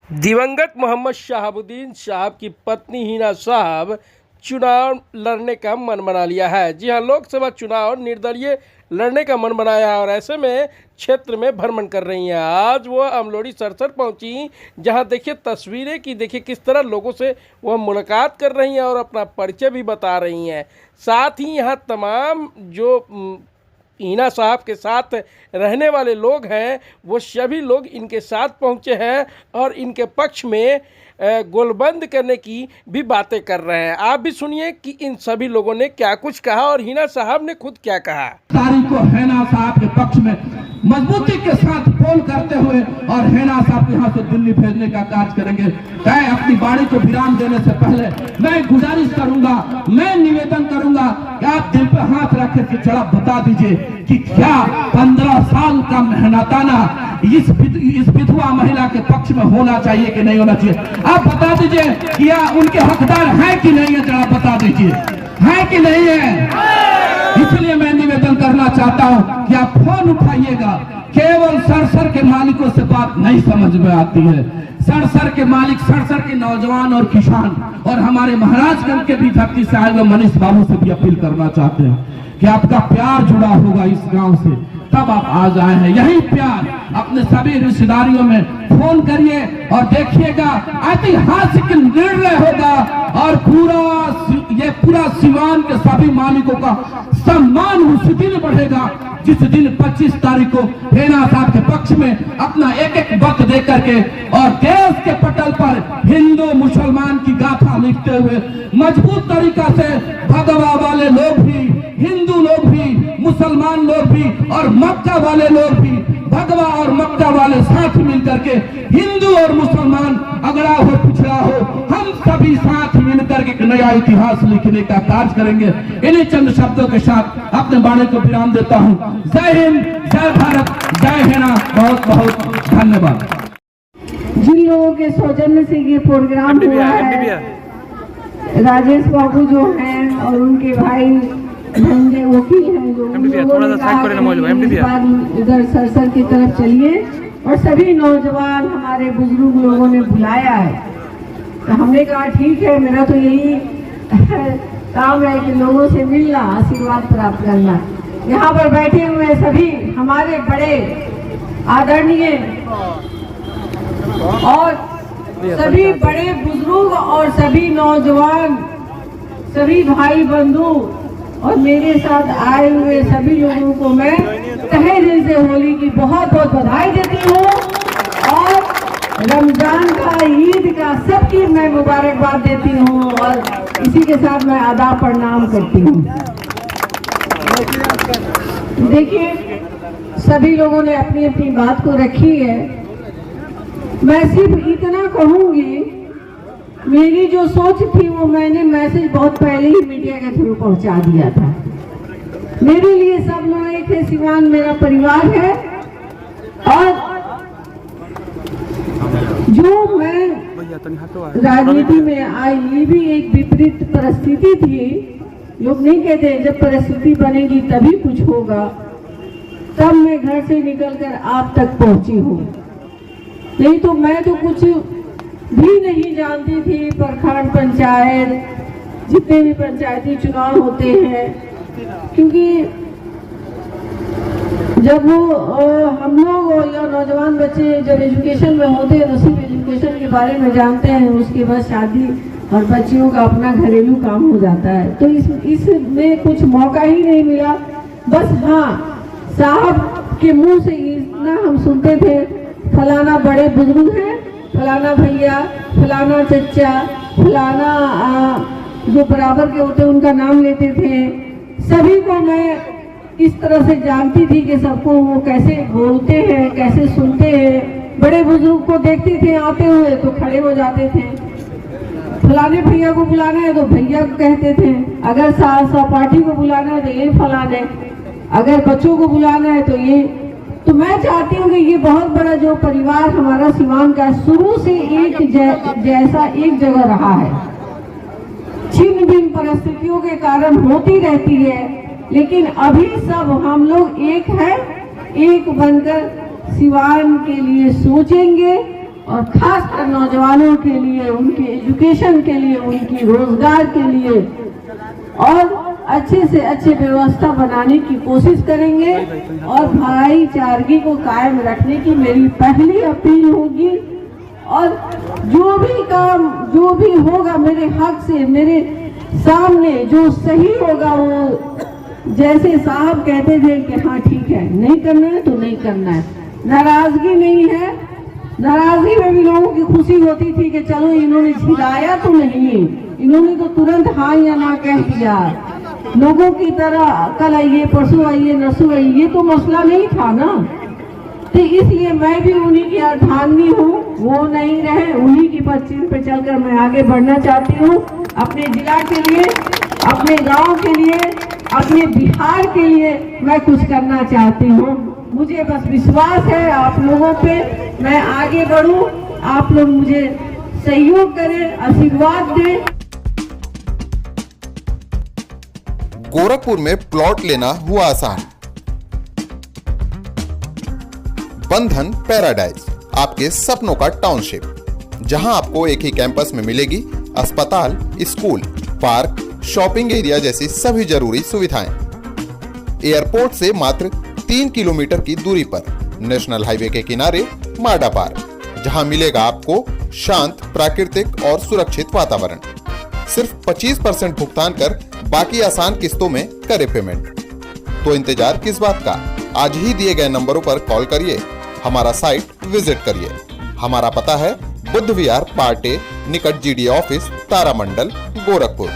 दिवंगत मोहम्मद शहाबुद्दीन साहब की पत्नी हिना साहब चुनाव लड़ने का मन बना लिया है। जी हां, लोकसभा चुनाव निर्दलीय लड़ने का मन बनाया है और ऐसे में क्षेत्र में भ्रमण कर रही हैं। आज वो अमलोड़ी सरसर पहुंची, जहां देखिए तस्वीरें की देखिए किस तरह लोगों से वह मुलाकात कर रही हैं और अपना परिचय भी बता रही हैं। साथ ही यहां तमाम जो हिना साहब के साथ रहने वाले लोग हैं वो सभी लोग इनके साथ पहुंचे हैं और इनके पक्ष में गोलबंद करने की भी बातें कर रहे हैं। आप भी सुनिए कि इन सभी लोगों ने क्या कुछ कहा और हिना साहब ने खुद क्या कहा। तारीख को हिना साहब के पक्ष में मजबूती के साथ पोल करते हुए और हिना साहब यहाँ से दिल्ली भेजने का कार्य करेंगे। मैं अपनी वाणी को विराम देने से पहले मैं गुजारिश करूंगा, मैं निवेदन करूंगा कि आप दिल पे हाथ रख के जरा बता दीजिए कि क्या 15 साल का मेहनताना इस विधवा महिला के पक्ष में होना चाहिए कि नहीं होना चाहिए। आप बता दीजिए कि या उनके हकदार हैं कि नहीं है, जरा बता दीजिए है कि नहीं है। इसलिए मैं निवेदन करना चाहता हूं कि आप फोन उठाइएगा। केवल सरसर के मालिकों से बात नहीं समझ में आती है। सरसर के मालिक, सरसर के नौजवान और किसान और हमारे महाराजगंज के भी धरती से आए हुए मनीष बाबू से भी अपील करना चाहते हैं कि आपका प्यार जुड़ा होगा इस गांव से, तब आप आज आए हैं। यही प्यार अपने सभी रिश्तेदारियों में फोन करिए और देखिएगा ऐतिहासिक निर्णय होगा और पूरा सिवान के सभी मालिकों का सम्मान उस दिन बढ़ेगा जिस दिन 25 तारीख को हिना साहब के पक्ष में अपना एक एक वक्त दे करके और देश के पटल पर हिंदू मुसलमान की गाथा लिखते हुए मजबूत तरीका से भगवा वाले लोग भी, हिंदू लोग भी, मुसलमान लोग भी और मक्का वाले लोग भी, भगवा और मक्का वाले साथ मिलकर के हिंदू और मुसलमान अगड़ा हो पिछड़ा हो हम सभी साथ मिलकर के एक नया इतिहास लिखने का कार्य करेंगे। इन्हीं चंद शब्दों के साथ अपने वाणी को विराम देता हूं। जय हिंद, जय भारत, जय हिना। बहुत बहुत धन्यवाद। जिन लोगों के सौजन्य से ये प्रोग्राम हुआ है, राजेश बाबू जो हैं और उनके भाई धनंजय वकील हैं, जो इधर सरसर की तरफ चलिए और सभी नौजवान हमारे बुजुर्ग लोगों ने बुलाया है तो हमने कहा ठीक है। मेरा तो यही काम है कि लोगों से मिलना, आशीर्वाद प्राप्त करना। यहाँ पर बैठे हुए सभी हमारे बड़े आदरणीय और सभी बड़े बुजुर्ग और सभी नौजवान, सभी भाई बंधु और मेरे साथ आए हुए सभी लोगों को मैं तहे दिल से होली की बहुत बहुत बधाई देती हूँ और रमजान का, ईद का सबकी मैं मुबारकबाद देती हूँ और इसी के साथ मैं आदाब प्रणाम करती हूँ। देखिए सभी लोगों ने अपनी अपनी बात को रखी है। मैं सिर्फ इतना कहूँगी, मेरी जो सोच थी वो मैंने मैसेज बहुत पहले ही मीडिया के थ्रू पहुंचा दिया था। मेरे लिए सब लोग एक है, सिवान मेरा परिवार है और जो मैं राजनीति में आई ये भी एक विपरीत परिस्थिति थी। लोग नहीं कहते जब परिस्थिति बनेगी तभी कुछ होगा, तब मैं घर से निकलकर आप तक पहुंची हूँ। नहीं तो मैं तो कुछ भी नहीं जानती थी। प्रखंड पंचायत, जितने भी पंचायती चुनाव होते हैं, क्योंकि जब वो हम लोग या नौजवान बच्चे जब एजुकेशन में होते हैं तो सिर्फ एजुकेशन के बारे में जानते हैं, उसके बाद शादी और बच्चियों का अपना घरेलू काम हो जाता है। तो इसमें कुछ मौका ही नहीं मिला। बस हाँ, साहब के मुंह से इतना हम सुनते थे, फलाना बड़े बुजुर्ग हैं, फलाना भैया, फलाना चचा, फलाना जो बराबर के होते उनका नाम लेते थे। सभी को मैं इस तरह से जानती थी कि सबको वो कैसे बोलते हैं, कैसे सुनते हैं। बड़े बुजुर्ग को देखते थे आते हुए तो खड़े हो जाते थे। फलाने भैया को बुलाना है तो भैया को कहते थे, अगर सहपाठी को बुलाना है तो ये फलाने, अगर बच्चों को बुलाना है तो ये। तो मैं चाहती हूँ कि ये बहुत बड़ा जो परिवार हमारा सिवान का शुरू से एक जैसा एक जगह रहा है। छिन्न भिन्न परिस्थितियों के कारण होती रहती है, लेकिन अभी सब हम लोग एक है, एक बनकर सिवान के लिए सोचेंगे और खासकर नौजवानों के लिए, उनके एजुकेशन के लिए, उनकी रोजगार के लिए और अच्छे से अच्छे व्यवस्था बनाने की कोशिश करेंगे। और भाईचारगी को कायम रखने की मेरी पहली अपील होगी। और जो भी काम, जो भी होगा मेरे हक से, मेरे सामने जो सही होगा, वो जैसे साहब कहते थे कि हाँ ठीक है, नहीं करना है तो नहीं करना है, नाराजगी नहीं है। नाराजगी में भी लोगों की खुशी होती थी कि चलो इन्होंने झिलाया तो नहीं, इन्होंने तो तुरंत हाँ या ना कह दिया। लोगों की तरह कल आइए, परसों आइए, नरसों आइए, ये तो मसला नहीं था ना। तो इसलिए मैं भी उन्हीं की अर्धांगिनी हूँ, वो नहीं रहे, उन्हीं की पश्चिम पे चलकर मैं आगे बढ़ना चाहती हूँ। अपने जिला के लिए, अपने गांव के लिए, अपने बिहार के लिए मैं कुछ करना चाहती हूँ। मुझे बस विश्वास है आप लोगों पे, मैं आगे बढ़ूँ, आप लोग मुझे सहयोग करें, आशीर्वाद दें। गोरखपुर में प्लॉट लेना हुआ आसान। बंधन पैराडाइज, आपके सपनों का टाउनशिप, जहां आपको एक ही कैंपस में मिलेगी अस्पताल, स्कूल, पार्क, शॉपिंग एरिया जैसी सभी जरूरी सुविधाएं। एयरपोर्ट से मात्र 3 किलोमीटर की दूरी पर नेशनल हाईवे के किनारे माडा पार्क, जहां मिलेगा आपको शांत, प्राकृतिक और सुरक्षित वातावरण। सिर्फ 25% भुगतान कर बाकी आसान किस्तों में करे पेमेंट। तो इंतजार किस बात का? आज ही दिए गए नंबरों पर कॉल करिए, हमारा साइट विजिट करिए। हमारा पता है बुद्ध विहार पार्टे निकट GDA ऑफिस, तारामंडल, गोरखपुर।